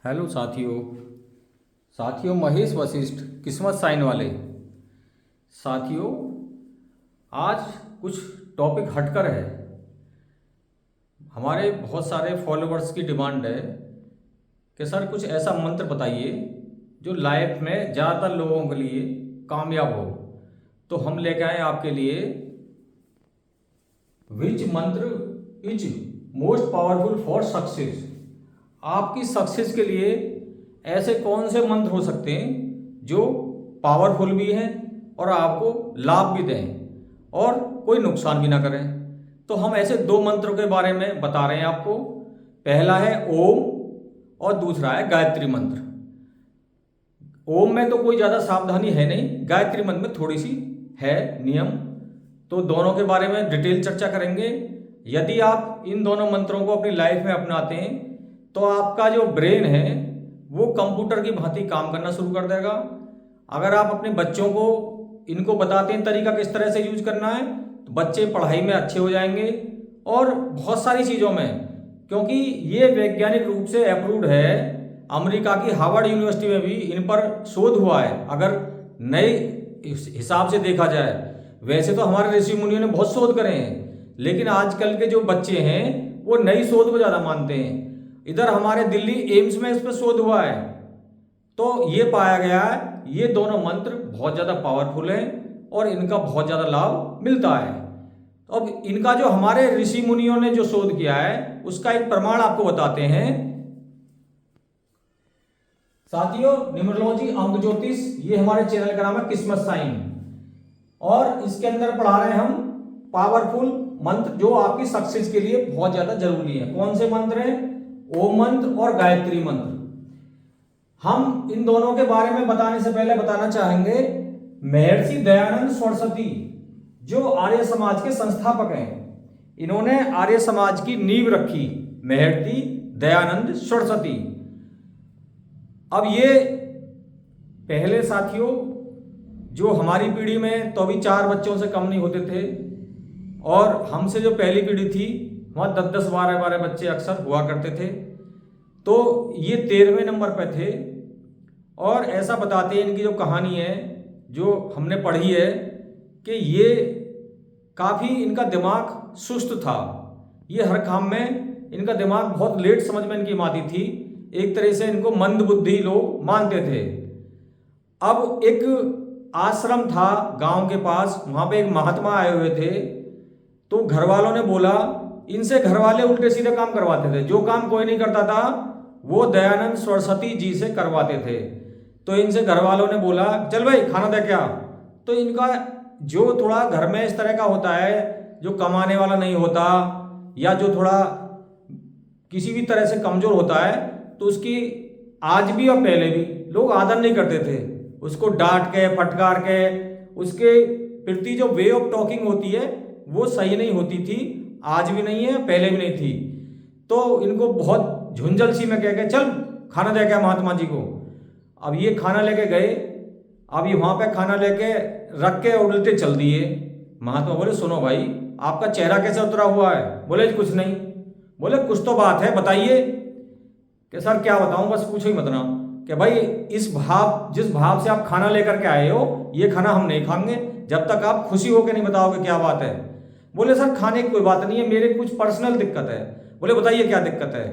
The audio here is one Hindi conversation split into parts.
हेलो साथियों। महेश वशिष्ठ किस्मत साइन वाले साथियों, आज कुछ टॉपिक हटकर है। हमारे बहुत सारे फॉलोअर्स की डिमांड है कि सर कुछ ऐसा मंत्र बताइए जो लाइफ में ज़्यादातर लोगों के लिए कामयाब हो। तो हम लेके आए आपके लिए विच मंत्र is most powerful for success. आपकी सक्सेस के लिए ऐसे कौन से मंत्र हो सकते हैं जो पावरफुल भी हैं और आपको लाभ भी दें और कोई नुकसान भी ना करें। तो हम ऐसे दो मंत्रों के बारे में बता रहे हैं आपको। पहला है ओम और दूसरा है गायत्री मंत्र। ओम में तो कोई ज़्यादा सावधानी है नहीं, गायत्री मंत्र में थोड़ी सी है नियम। तो दोनों के बारे में डिटेल चर्चा करेंगे। यदि आप इन दोनों मंत्रों को अपनी लाइफ में अपनाते हैं तो आपका जो ब्रेन है वो कंप्यूटर की भांति काम करना शुरू कर देगा। अगर आप अपने बच्चों को इनको बताते हैं तरीका किस तरह से यूज करना है तो बच्चे पढ़ाई में अच्छे हो जाएंगे और बहुत सारी चीज़ों में, क्योंकि ये वैज्ञानिक रूप से अप्रूव्ड है। अमेरिका की हार्वर्ड यूनिवर्सिटी में भी इन पर शोध हुआ है। अगर नए हिसाब से देखा जाए, वैसे तो हमारे ऋषि मुनियों ने बहुत शोध करे हैं, लेकिन आजकल के जो बच्चे हैं वो नई शोध को ज़्यादा मानते हैं। इधर हमारे दिल्ली एम्स में इस पर शोध हुआ है, तो ये पाया गया है ये दोनों मंत्र बहुत ज़्यादा पावरफुल हैं और इनका बहुत ज़्यादा लाभ मिलता है। तो अब इनका जो हमारे ऋषि मुनियों ने जो शोध किया है उसका एक प्रमाण आपको बताते हैं साथियों। न्यूमरोलॉजी अंक ज्योतिष, ये हमारे चैनल का नाम है किस्मत साइन, और इसके अंदर पढ़ा रहे हैं हम पावरफुल मंत्र जो आपकी सक्सेस के लिए बहुत ज्यादा जरूरी है। कौन से मंत्र हैं? ओम मंत्र और गायत्री मंत्र। हम इन दोनों के बारे में बताने से पहले बताना चाहेंगे, महर्षि दयानंद सरस्वती जो आर्य समाज के संस्थापक हैं, इन्होंने आर्य समाज की नींव रखी। महर्षि दयानंद सरस्वती। अब ये पहले साथियों जो हमारी पीढ़ी में तो अभी 4 बच्चों से कम नहीं होते थे, और हमसे जो पहली पीढ़ी थी वहाँ 10-10, 12-12 बच्चे अक्सर हुआ करते थे। तो ये 13वें नंबर पे थे। और ऐसा बताते हैं इनकी जो कहानी है जो हमने पढ़ी है कि ये काफ़ी इनका दिमाग सुस्त था। ये हर काम में इनका दिमाग बहुत लेट समझ में इनकी आती थी। एक तरह से इनको मंद बुद्धि लोग मानते थे। अब एक आश्रम था गांव के पास, वहाँ पे एक महात्मा आए हुए थे। तो घर वालों ने बोला, इनसे घर वाले उल्टे सीधे काम करवाते थे। जो काम कोई नहीं करता था वो दयानंद सरस्वती जी से करवाते थे। तो इनसे घर वालों ने बोला, चल भाई खाना दे क्या। तो इनका जो थोड़ा घर में इस तरह का होता है, जो कमाने वाला नहीं होता या जो थोड़ा किसी भी तरह से कमजोर होता है, तो उसकी आज भी और पहले भी लोग आदर नहीं करते थे। उसको डांट के फटकार के उसके प्रति जो वे ऑफ टॉकिंग होती है वो सही नहीं होती थी। आज भी नहीं है, पहले भी नहीं थी। तो इनको बहुत झुंझल सी में कह के चल खाना दे गया महात्मा जी को। अब ये खाना लेके गए। अब ये वहाँ पे खाना लेके रख के उल्टे चल दिए। महात्मा बोले, सुनो भाई आपका चेहरा कैसे उतरा हुआ है? बोले कुछ नहीं। बोले कुछ तो बात है, बताइए। कि सर क्या बताऊं, बस पूछो ही मत ना। कि भाई जिस भाव से आप खाना लेकर के आए हो, ये खाना हम नहीं खाएंगे जब तक आप खुशी होकर नहीं बताओगे क्या बात है। बोले सर खाने की कोई बात नहीं है, मेरे कुछ पर्सनल दिक्कत है। बोले बताइए क्या दिक्कत है।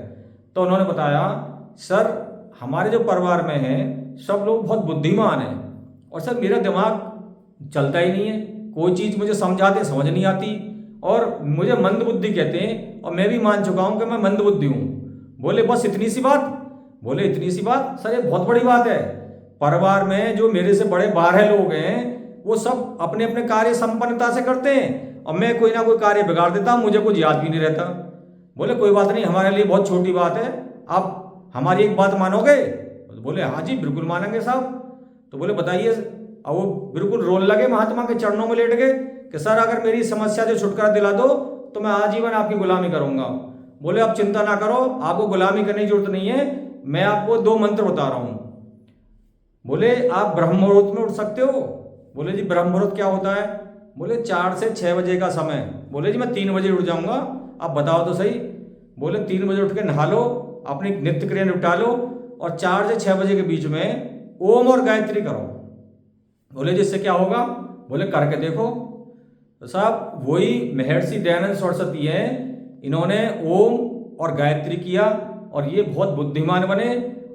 तो उन्होंने बताया, सर हमारे जो परिवार में है सब लोग बहुत बुद्धिमान हैं, और सर मेरा दिमाग चलता ही नहीं है। कोई चीज़ मुझे समझाते समझ नहीं आती, और मुझे मंद बुद्धि कहते हैं, और मैं भी मान चुका हूँ कि मैं मंद बुद्धि हूँ। बोले बस इतनी सी बात? बोले इतनी सी बात? सर ये बहुत बड़ी बात है। परिवार में जो मेरे से बड़े 12 लोग हैं वो सब अपने अपने कार्य संपन्नता से करते हैं, और मैं कोई ना कोई कार्य बिगाड़ देता हूँ, मुझे कुछ याद भी नहीं रहता। बोले कोई बात नहीं, हमारे लिए बहुत छोटी बात है, आप हमारी एक बात मानोगे? तो बोले हाँ जी बिल्कुल मानेंगे साहब। तो बोले बताइए। अब वो बिल्कुल रोने लगे, महात्मा के चरणों में लेट गए कि सर अगर मेरी समस्या से छुटकारा दिला दो तो मैं आजीवन आपकी गुलामी करूंगा। बोले आप चिंता ना करो, आपको गुलामी करने की जरूरत नहीं है, मैं आपको 2 मंत्र बता रहा हूं। बोले आप ब्रह्म मुहूर्त में उठ सकते हो? बोले जी ब्रह्म मुहूर्त क्या होता है? बोले 4 से 6 बजे का समय। बोले जी मैं 3 बजे उठ जाऊंगा, आप बताओ तो सही। बोले 3 बजे उठ के नहा लो, अपनी नित्य क्रिया निपटा लो, और 4 से 6 बजे के बीच में ओम और गायत्री करो। बोले जिससे क्या होगा? बोले करके देखो। तो साहब वही महर्षि दयानंद सरस्वती हैं, इन्होंने ओम और गायत्री किया और ये बहुत बुद्धिमान बने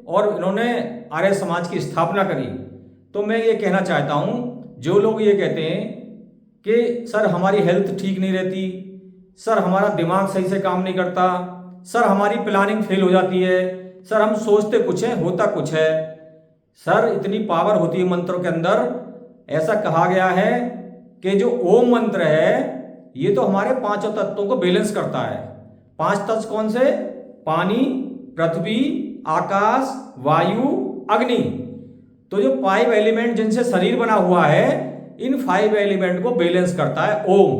और इन्होंने आर्य समाज की स्थापना करी। तो मैं ये कहना चाहता हूँ, जो लोग ये कहते हैं कि सर हमारी हेल्थ ठीक नहीं रहती, सर हमारा दिमाग सही से काम नहीं करता, सर हमारी प्लानिंग फेल हो जाती है, सर हम सोचते कुछ है होता कुछ है। सर इतनी पावर होती है मंत्रों के अंदर। ऐसा कहा गया है कि जो ओम मंत्र है ये तो हमारे 5 तत्वों को बैलेंस करता है। 5 तत्व कौन से? पानी, पृथ्वी, आकाश, वायु, अग्नि। तो जो 5 एलिमेंट जिनसे शरीर बना हुआ है, इन 5 एलिमेंट को बैलेंस करता है ओम।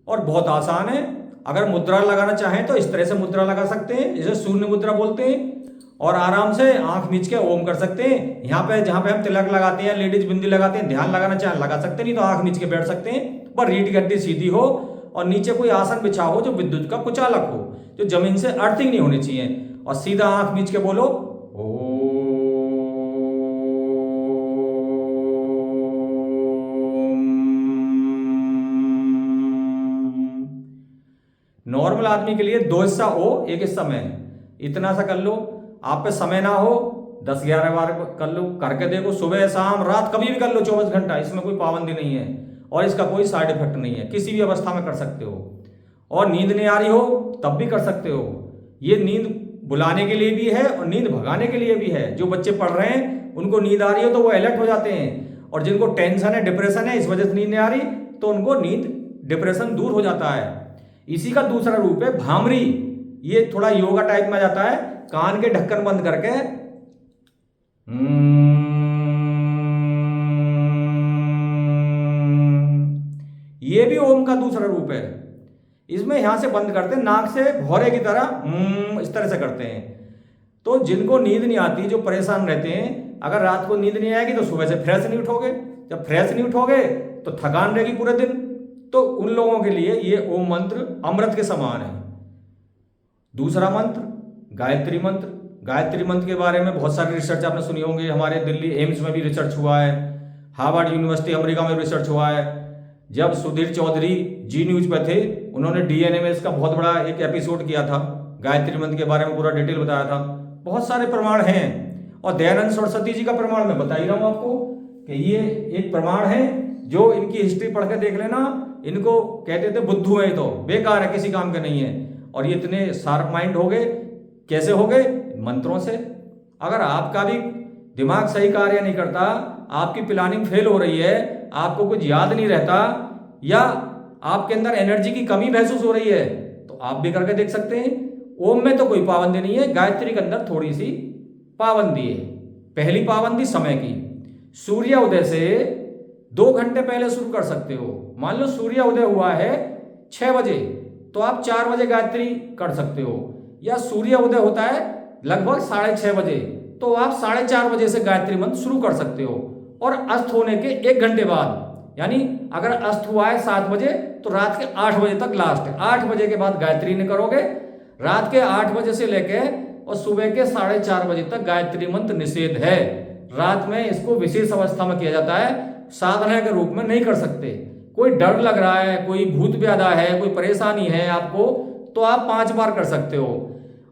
और बहुत आसान है, अगर मुद्रा लगाना चाहें तो इस तरह से मुद्रा लगा सकते हैं, जैसे शून्य मुद्रा बोलते हैं, और आराम से आंख मीच के ओम कर सकते हैं। यहाँ पे जहाँ पे हम तिलक लगाते हैं, लेडीज बिंदी लगाते हैं, ध्यान लगाना चाहें लगा सकते हैं, नहीं तो आंख मीच के बैठ सकते हैं। पर रीढ़ की हड्डी सीधी हो और नीचे कोई आसन बिछा हो जो विद्युत का कुचालक हो, जो जमीन से अर्थिंग नहीं होनी चाहिए, और सीधा आंख मीच के बोलो ओम। नॉर्मल आदमी के लिए 2 हिस्सा ओ, 1 हिस्सा मैं, इतना सा कर लो। आप पे समय ना हो 10-11 बार कर लो, करके देखो, सुबह शाम रात कभी भी कर लो, 24 घंटा, इसमें कोई पाबंदी नहीं है और इसका कोई साइड इफेक्ट नहीं है, किसी भी अवस्था में कर सकते हो। और नींद नहीं आ रही हो तब भी कर सकते हो। ये नींद बुलाने के लिए भी है और नींद भगाने के लिए भी है। जो बच्चे पढ़ रहे हैं उनको नींद आ रही हो तो वो अलर्ट हो जाते हैं, और जिनको टेंशन है, डिप्रेशन है, इस वजह से नींद नहीं आ रही, तो उनको नींद, डिप्रेशन दूर हो जाता है। इसी का दूसरा रूप है भामरी। ये थोड़ा योगा टाइप में जाता है, कान के ढक्कन बंद करके ये भी ओम का दूसरा रूप है। इसमें यहां से बंद करते हैं, नाक से भौरे की तरह इस तरह से करते हैं। तो जिनको नींद नहीं आती, जो परेशान रहते हैं, अगर रात को नींद नहीं आएगी तो सुबह से फ्रेश नहीं उठोगे, जब फ्रेश नहीं उठोगे तो थकान रहेगी पूरे दिन। तो उन लोगों के लिए ये ओम मंत्र अमृत के समान है। दूसरा मंत्र गायत्री मंत्र। गायत्री मंत्र के बारे में बहुत सारी रिसर्च आपने सुनी होंगी। हमारे दिल्ली एम्स में भी रिसर्च हुआ है, हार्वर्ड यूनिवर्सिटी अमेरिका में रिसर्च हुआ है। जब सुधीर चौधरी जी न्यूज पे थे, उन्होंने डीएनए में इसका बहुत बड़ा एक एपिसोड किया था, गायत्री मंत्र के बारे में पूरा डिटेल बताया था। बहुत सारे प्रमाण हैं, और दयानंद सरस्वती जी का प्रमाण मैं बता ही रहा हूं आपको कि ये एक प्रमाण है। जो इनकी हिस्ट्री पढ़ के देख लेना, इनको कहते थे बुद्धू है, तो बेकार है, किसी काम के नहीं है। और ये इतने शार्प माइंड हो गए, कैसे हो गए? मंत्रों से। अगर आपका भी दिमाग सही कार्य नहीं करता, आपकी प्लानिंग फेल हो रही है, आपको कुछ याद नहीं रहता, या आपके अंदर एनर्जी की कमी महसूस हो रही है, तो आप भी करके देख सकते हैं। ओम में तो कोई पाबंदी नहीं है, गायत्री के अंदर थोड़ी सी पाबंदी है। पहली पाबंदी समय की, सूर्य उदय से 2 घंटे पहले शुरू कर सकते हो। मान लो सूर्य उदय हुआ है 6 बजे, तो आप 4 बजे गायत्री कर सकते हो। या सूर्य उदय होता है लगभग 6:30 बजे, तो आप 4:30 बजे से गायत्री मंत्र शुरू कर सकते हो। और अस्त होने के 1 घंटे बाद, यानी अगर अस्त हुआ है 7 बजे, तो रात के 8 बजे तक लास्ट है। 8 बजे के बाद गायत्री नहीं करोगे। रात के 8 बजे से लेके और सुबह के 4:30 बजे तक गायत्री मंत्र निषेध है। रात में इसको विशेष अवस्था में किया जाता है, साधना के रूप में नहीं कर सकते। कोई डर लग रहा है, कोई भूत प्यादा है, कोई परेशानी है आपको, तो आप 5 बार कर सकते हो।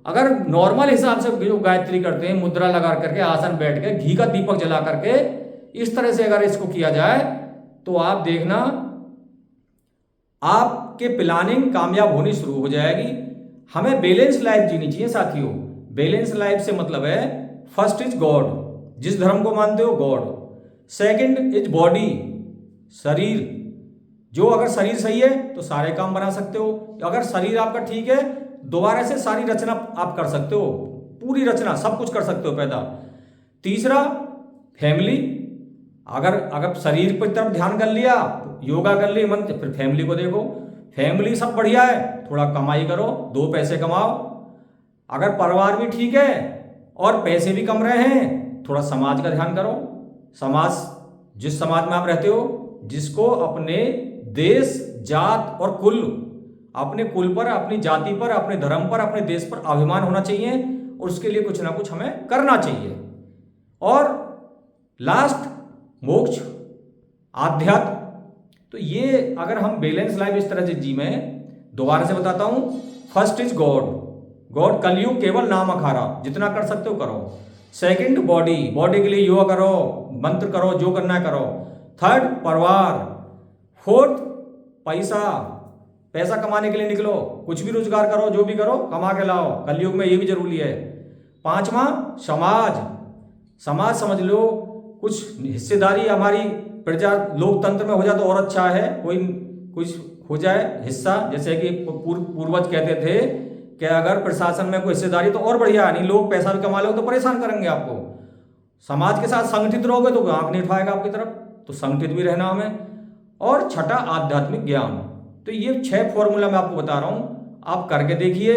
अगर नॉर्मल हिसाब से जो गायत्री करते हैं, मुद्रा लगा करके, आसन बैठ के, घी का दीपक जला करके, इस तरह से अगर इसको किया जाए, तो आप देखना आपके प्लानिंग कामयाब होनी शुरू हो जाएगी। हमें बैलेंस लाइफ जीनी चाहिए साथियों। बैलेंस लाइफ से मतलब है, फर्स्ट इज गॉड, जिस धर्म को मानते हो गॉड। सेकंड इज बॉडी, शरीर। जो अगर शरीर सही है तो सारे काम बना सकते हो। अगर शरीर आपका ठीक है, दोबारा से सारी रचना आप कर सकते हो, पूरी रचना सब कुछ कर सकते हो पैदा। तीसरा फैमिली। अगर शरीर पर तरफ ध्यान कर लिया, योगा कर ली, मंत्र, फिर फैमिली को देखो। फैमिली सब बढ़िया है, थोड़ा कमाई करो, 2 पैसे कमाओ। अगर परिवार भी ठीक है और पैसे भी कम रहे हैं, थोड़ा समाज का ध्यान करो। समाज, जिस समाज में आप रहते हो, जिसको अपने देश, जात और कुल, अपने कुल पर, अपनी जाति पर, अपने धर्म पर, अपने देश पर अभिमान होना चाहिए। और उसके लिए कुछ ना कुछ हमें करना चाहिए। और लास्ट, मोक्ष, आध्यात्म। तो ये अगर हम बैलेंस लाइफ इस तरह से जी में, दोबारा से बताता हूं, फर्स्ट इज गॉड, गॉड कलयुग केवल नाम अखारा, जितना कर सकते हो करो। सेकंड बॉडी, बॉडी के लिए योगा करो, मंत्र करो, जो करना है करो। थर्ड परिवार। फोर्थ पैसा, पैसा कमाने के लिए निकलो, कुछ भी रोजगार करो, जो भी करो कमा के लाओ, कलयुग में ये भी जरूरी है। पांचवा समाज, समाज समझ लो, कुछ हिस्सेदारी हमारी प्रजा लोकतंत्र में हो जाए तो और अच्छा है, कोई कुछ हो जाए हिस्सा, जैसे कि पूर्वज कहते थे कि अगर प्रशासन में कोई हिस्सेदारी तो और बढ़िया है, नहीं लोग पैसा भी कमा लो तो परेशान करेंगे आपको। समाज के साथ संगठित रहोगे तो आंख नहीं उठाएगा आपकी तरफ, तो संगठित भी रहना हमें। और छठा आध्यात्मिक ज्ञान। तो ये 6 फॉर्मूला मैं आपको बता रहा हूं, आप करके देखिए।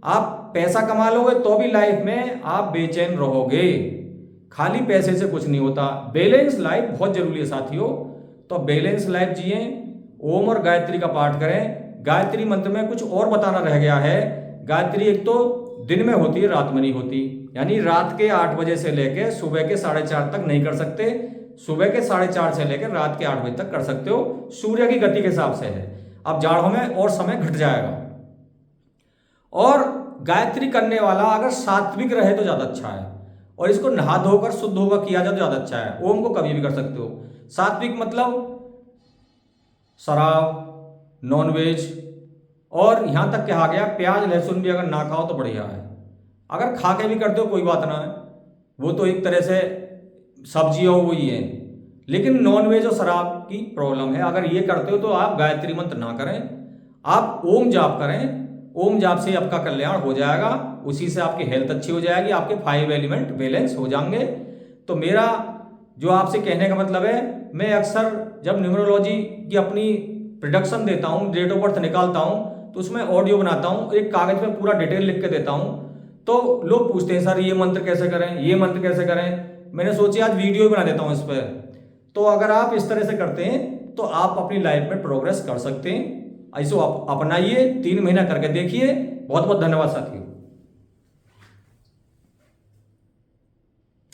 आप पैसा कमा लोगे तो भी लाइफ में आप बेचैन रहोगे, खाली पैसे से कुछ नहीं होता। बैलेंस लाइफ बहुत जरूरी है साथियों। तो बैलेंस लाइफ जिए, ओम और गायत्री का पाठ करें। गायत्री मंत्र में कुछ और बताना रह गया है। गायत्री एक तो दिन में होती है, रात में नहीं होती, यानी रात के 8 बजे से लेकर सुबह के 4:30 तक नहीं कर सकते, सुबह के 4:30 से लेकर रात के 8 बजे तक कर सकते हो, सूर्य की गति के हिसाब से है। अब जाड़ों में और समय घट जाएगा। और गायत्री करने वाला अगर सात्विक रहे तो ज्यादा अच्छा है, और इसको नहा धोकर शुद्ध होकर किया जाए तो ज्यादा अच्छा है। ओम को कभी भी कर सकते हो। सात्विक मतलब शराब, नॉनवेज, और यहां तक कहा गया प्याज लहसुन भी अगर ना खाओ तो बढ़िया है। अगर खा के भी करते हो कोई बात ना है, वो तो एक तरह से सब्जी हो वही है, लेकिन नॉनवेज और शराब की प्रॉब्लम है। अगर ये करते हो तो आप गायत्री मंत्र ना करें, आप ओम जाप करें। ओम जाप से आपका कल्याण हो जाएगा, उसी से आपकी हेल्थ अच्छी हो जाएगी, आपके 5 एलिमेंट बैलेंस हो जाएंगे। तो मेरा जो आपसे कहने का मतलब है, मैं अक्सर जब न्यूमरोलॉजी की अपनी प्रोडक्शन देता हूँ, डेट ऑफ बर्थ निकालता हूँ, तो उसमें ऑडियो बनाता हूँ, एक कागज में पूरा डिटेल लिख के देता हूँ। तो लोग पूछते हैं सर ये मंत्र कैसे करें, ये मंत्र कैसे करें। मैंने सोची आज वीडियो बना देता हूँ इस पर। तो अगर आप इस तरह से करते हैं तो आप अपनी लाइफ में प्रोग्रेस कर सकते हैं। ऐसे आप अपनाइए, 3 महीना करके देखिए। बहुत बहुत धन्यवाद साथियों।